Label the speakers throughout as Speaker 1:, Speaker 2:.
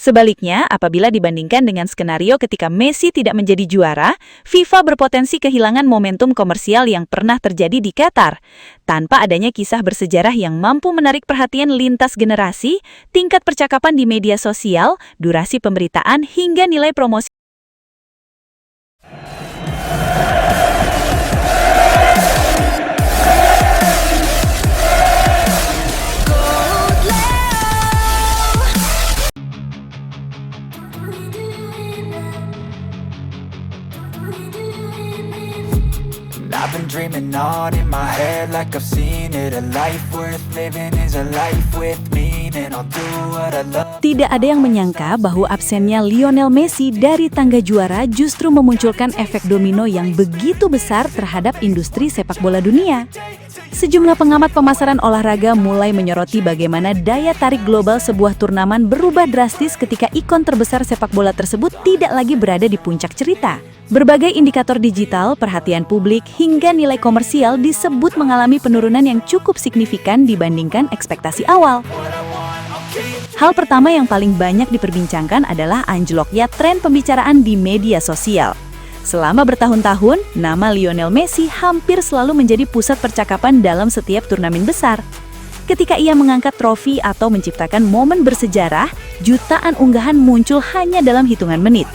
Speaker 1: Sebaliknya, apabila dibandingkan dengan skenario ketika Messi tidak menjadi juara, FIFA berpotensi kehilangan momentum komersial yang pernah terjadi di Qatar. Tanpa adanya kisah bersejarah yang mampu menarik perhatian lintas generasi, tingkat percakapan di media sosial, durasi pemberitaan, hingga nilai promosi
Speaker 2: I've been dreaming on in my head like I've seen it. A life worth living is a life with meaning. I'll do what I love.
Speaker 1: Tidak ada yang menyangka bahwa absennya Lionel Messi dari tangga juara justru memunculkan efek domino yang begitu besar terhadap industri sepak bola dunia. Sejumlah pengamat pemasaran olahraga mulai menyoroti bagaimana daya tarik global sebuah turnamen berubah drastis ketika ikon terbesar sepak bola tersebut tidak lagi berada di puncak cerita. Berbagai indikator digital, perhatian publik, hingga nilai komersial disebut mengalami penurunan yang cukup signifikan dibandingkan ekspektasi awal. Hal pertama yang paling banyak diperbincangkan adalah anjloknya tren pembicaraan di media sosial. Selama bertahun-tahun, nama Lionel Messi hampir selalu menjadi pusat percakapan dalam setiap turnamen besar. Ketika ia mengangkat trofi atau menciptakan momen bersejarah, jutaan unggahan muncul hanya dalam hitungan menit.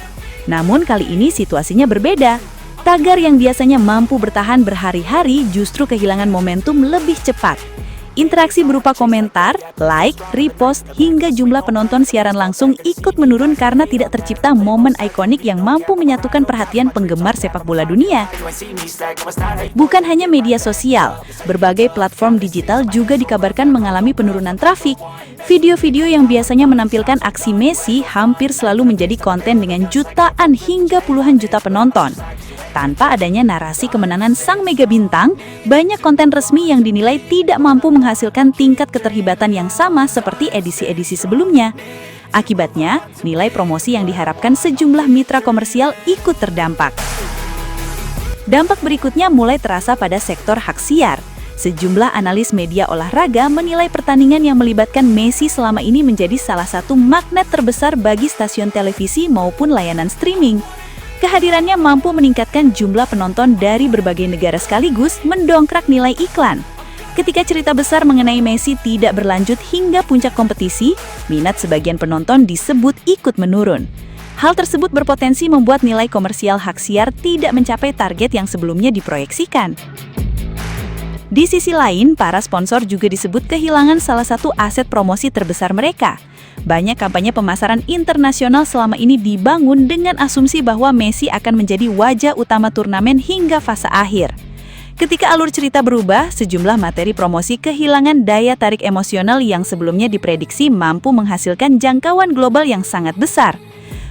Speaker 1: Namun kali ini situasinya berbeda. Tagar yang biasanya mampu bertahan berhari-hari justru kehilangan momentum lebih cepat. Interaksi berupa komentar, like, repost, hingga jumlah penonton siaran langsung ikut menurun karena tidak tercipta momen ikonik yang mampu menyatukan perhatian penggemar sepak bola dunia. Bukan hanya media sosial, berbagai platform digital juga dikabarkan mengalami penurunan trafik. Video-video yang biasanya menampilkan aksi Messi hampir selalu menjadi konten dengan jutaan hingga puluhan juta penonton. Tanpa adanya narasi kemenangan sang mega bintang, banyak konten resmi yang dinilai tidak mampu menghasilkan tingkat keterlibatan yang sama seperti edisi-edisi sebelumnya. Akibatnya, nilai promosi yang diharapkan sejumlah mitra komersial ikut terdampak. Dampak berikutnya mulai terasa pada sektor hak siar. Sejumlah analis media olahraga menilai pertandingan yang melibatkan Messi selama ini menjadi salah satu magnet terbesar bagi stasiun televisi maupun layanan streaming. Kehadirannya mampu meningkatkan jumlah penonton dari berbagai negara sekaligus mendongkrak nilai iklan. Ketika cerita besar mengenai Messi tidak berlanjut hingga puncak kompetisi, minat sebagian penonton disebut ikut menurun. Hal tersebut berpotensi membuat nilai komersial hak siar tidak mencapai target yang sebelumnya diproyeksikan. Di sisi lain, para sponsor juga disebut kehilangan salah satu aset promosi terbesar mereka. Banyak kampanye pemasaran internasional selama ini dibangun dengan asumsi bahwa Messi akan menjadi wajah utama turnamen hingga fase akhir. Ketika alur cerita berubah, sejumlah materi promosi kehilangan daya tarik emosional yang sebelumnya diprediksi mampu menghasilkan jangkauan global yang sangat besar.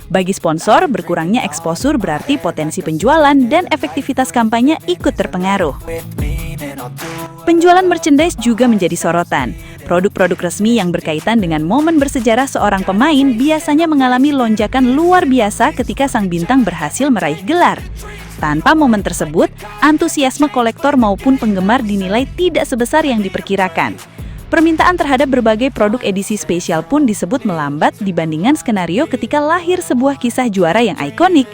Speaker 1: Bagi sponsor, berkurangnya eksposur berarti potensi penjualan dan efektivitas kampanye ikut terpengaruh. Penjualan merchandise juga menjadi sorotan. Produk-produk resmi yang berkaitan dengan momen bersejarah seorang pemain biasanya mengalami lonjakan luar biasa ketika sang bintang berhasil meraih gelar. Tanpa momen tersebut, antusiasme kolektor maupun penggemar dinilai tidak sebesar yang diperkirakan. Permintaan terhadap berbagai produk edisi spesial pun disebut melambat dibandingkan skenario ketika lahir sebuah kisah juara yang ikonik.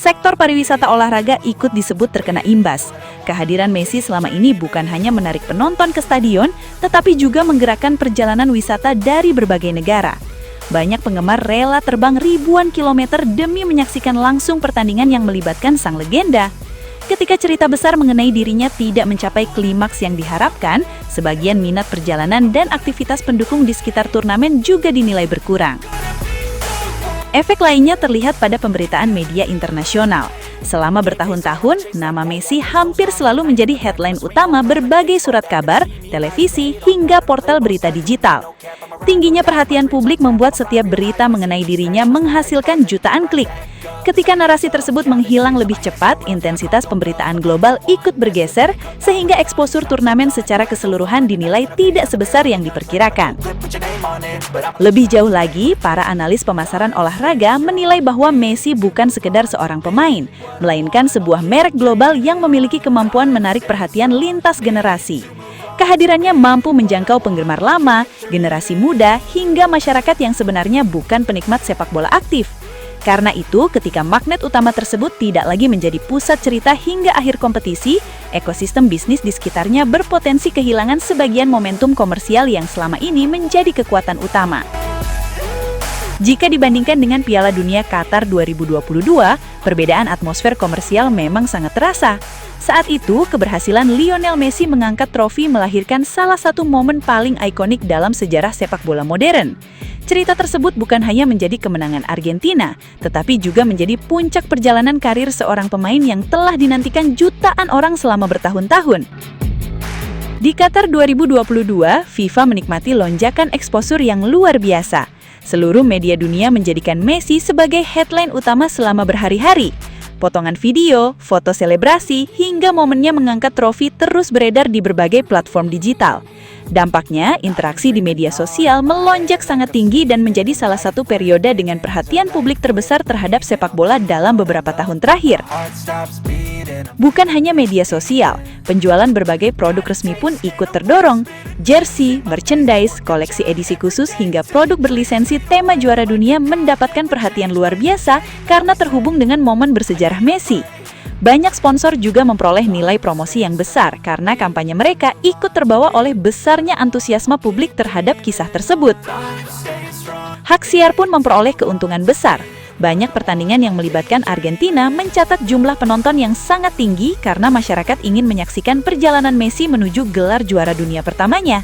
Speaker 1: Sektor pariwisata olahraga ikut disebut terkena imbas. Kehadiran Messi selama ini bukan hanya menarik penonton ke stadion, tetapi juga menggerakkan perjalanan wisata dari berbagai negara. Banyak penggemar rela terbang ribuan kilometer demi menyaksikan langsung pertandingan yang melibatkan sang legenda. Ketika cerita besar mengenai dirinya tidak mencapai klimaks yang diharapkan, sebagian minat perjalanan dan aktivitas pendukung di sekitar turnamen juga dinilai berkurang. Efek lainnya terlihat pada pemberitaan media internasional. Selama bertahun-tahun, nama Messi hampir selalu menjadi headline utama berbagai surat kabar, televisi, hingga portal berita digital. Tingginya perhatian publik membuat setiap berita mengenai dirinya menghasilkan jutaan klik. Ketika narasi tersebut menghilang lebih cepat, intensitas pemberitaan global ikut bergeser, sehingga eksposur turnamen secara keseluruhan dinilai tidak sebesar yang diperkirakan. Lebih jauh lagi, para analis pemasaran olahraga menilai bahwa Messi bukan sekedar seorang pemain, melainkan sebuah merek global yang memiliki kemampuan menarik perhatian lintas generasi. Kehadirannya mampu menjangkau penggemar lama, generasi muda, hingga masyarakat yang sebenarnya bukan penikmat sepak bola aktif. Karena itu, ketika magnet utama tersebut tidak lagi menjadi pusat cerita hingga akhir kompetisi, ekosistem bisnis di sekitarnya berpotensi kehilangan sebagian momentum komersial yang selama ini menjadi kekuatan utama. Jika dibandingkan dengan Piala Dunia Qatar 2022, perbedaan atmosfer komersial memang sangat terasa. Saat itu, keberhasilan Lionel Messi mengangkat trofi melahirkan salah satu momen paling ikonik dalam sejarah sepak bola modern. Cerita tersebut bukan hanya menjadi kemenangan Argentina, tetapi juga menjadi puncak perjalanan karir seorang pemain yang telah dinantikan jutaan orang selama bertahun-tahun. Di Qatar 2022, FIFA menikmati lonjakan eksposur yang luar biasa. Seluruh media dunia menjadikan Messi sebagai headline utama selama berhari-hari. Potongan video, foto selebrasi, hingga momennya mengangkat trofi terus beredar di berbagai platform digital. Dampaknya, interaksi di media sosial melonjak sangat tinggi dan menjadi salah satu periode dengan perhatian publik terbesar terhadap sepak bola dalam beberapa tahun terakhir. Bukan hanya media sosial, penjualan berbagai produk resmi pun ikut terdorong. Jersey, merchandise, koleksi edisi khusus hingga produk berlisensi tema juara dunia mendapatkan perhatian luar biasa karena terhubung dengan momen bersejarah Messi. Banyak sponsor juga memperoleh nilai promosi yang besar karena kampanye mereka ikut terbawa oleh besarnya antusiasme publik terhadap kisah tersebut. Hak siar pun memperoleh keuntungan besar. Banyak pertandingan yang melibatkan Argentina mencatat jumlah penonton yang sangat tinggi karena masyarakat ingin menyaksikan perjalanan Messi menuju gelar juara dunia pertamanya.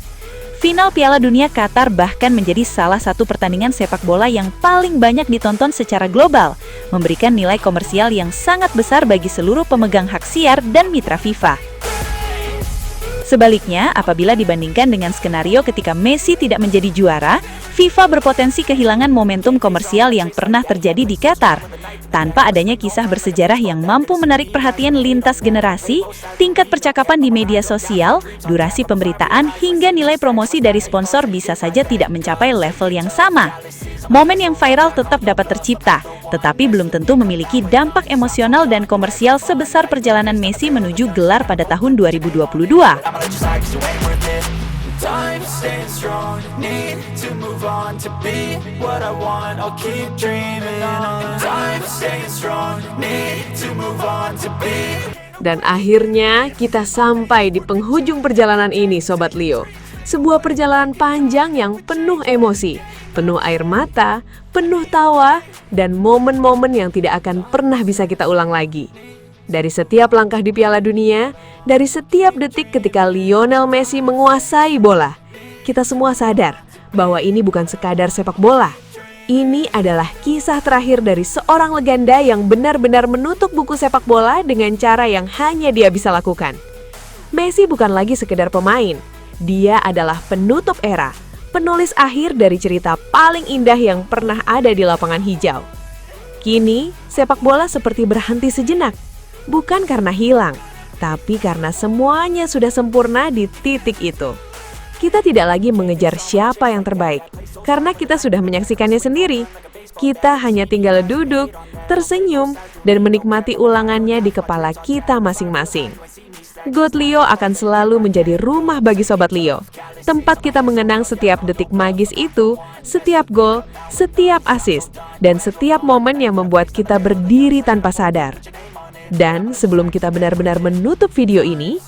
Speaker 1: Final Piala Dunia Qatar bahkan menjadi salah satu pertandingan sepak bola yang paling banyak ditonton secara global, memberikan nilai komersial yang sangat besar bagi seluruh pemegang hak siar dan mitra FIFA. Sebaliknya, apabila dibandingkan dengan skenario ketika Messi tidak menjadi juara, FIFA berpotensi kehilangan momentum komersial yang pernah terjadi di Qatar. Tanpa adanya kisah bersejarah yang mampu menarik perhatian lintas generasi, tingkat percakapan di media sosial, durasi pemberitaan, hingga nilai promosi dari sponsor bisa saja tidak mencapai level yang sama. Momen yang viral tetap dapat tercipta, tetapi belum tentu memiliki dampak emosional dan komersial sebesar perjalanan Messi menuju gelar pada tahun 2022.
Speaker 2: Time staying strong, need to move on to be what I want, I'll keep dreaming on. Time staying strong, need to move on to be.
Speaker 3: Dan akhirnya kita sampai di penghujung perjalanan ini Sobat Leo. Sebuah perjalanan panjang yang penuh emosi, penuh air mata, penuh tawa, dan momen-momen yang tidak akan pernah bisa kita ulang lagi. Dari setiap langkah di Piala Dunia, dari setiap detik ketika Lionel Messi menguasai bola, kita semua sadar bahwa ini bukan sekadar sepak bola. Ini adalah kisah terakhir dari seorang legenda yang benar-benar menutup buku sepak bola dengan cara yang hanya dia bisa lakukan. Messi bukan lagi sekedar pemain, dia adalah penutup era, penulis akhir dari cerita paling indah yang pernah ada di lapangan hijau. Kini, sepak bola seperti berhenti sejenak. Bukan karena hilang, tapi karena semuanya sudah sempurna di titik itu. Kita tidak lagi mengejar siapa yang terbaik, karena kita sudah menyaksikannya sendiri. Kita hanya tinggal duduk, tersenyum, dan menikmati ulangannya di kepala kita masing-masing. GOAT Leo akan selalu menjadi rumah bagi Sobat Leo. Tempat kita mengenang setiap detik magis itu, setiap gol, setiap assist, dan setiap momen yang membuat kita berdiri tanpa sadar. Dan sebelum kita benar-benar menutup video ini,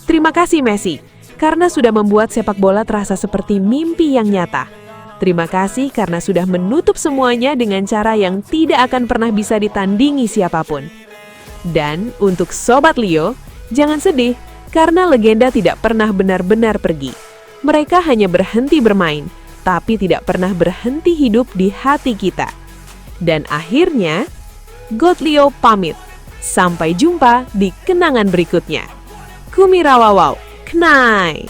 Speaker 3: terima kasih Messi, karena sudah membuat sepak bola terasa seperti mimpi yang nyata. Terima kasih karena sudah menutup semuanya dengan cara yang tidak akan pernah bisa ditandingi siapapun. Dan untuk Sobat Leo, jangan sedih, karena legenda tidak pernah benar-benar pergi. Mereka hanya berhenti bermain, tapi tidak pernah berhenti hidup di hati kita. Dan akhirnya, GOAT Leo pamit. Sampai jumpa di kenangan berikutnya. Kumirawawau, Knai.